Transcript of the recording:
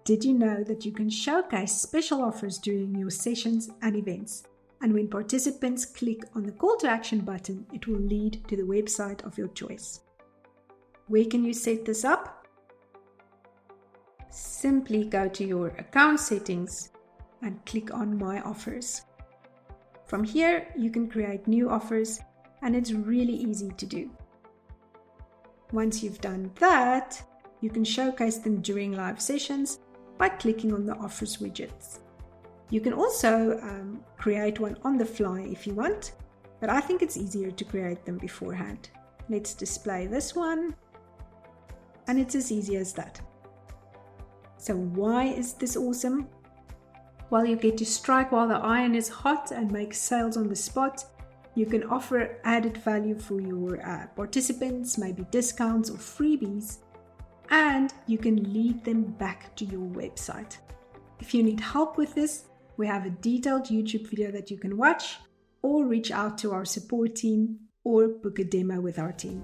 did you know that you can showcase special offers during your sessions and events? And when participants click on the call to action button, it will lead to the website of your choice. Where can you set this up? Simply go to your account settings and click on My Offers. From here, you can create new offers, and it's really easy to do. Once you've done that, you can showcase them during live sessions by clicking on the Offers widgets. You can also create one on the fly if you want, but I think it's easier to create them beforehand. Let's display this one, and it's as easy as that. So why is this awesome? Well, you get to strike while the iron is hot and make sales on the spot. You can offer added value for your participants, maybe discounts or freebies, and you can lead them back to your website. If you need help with this, we have a detailed YouTube video that you can watch, or reach out to our support team or book a demo with our team.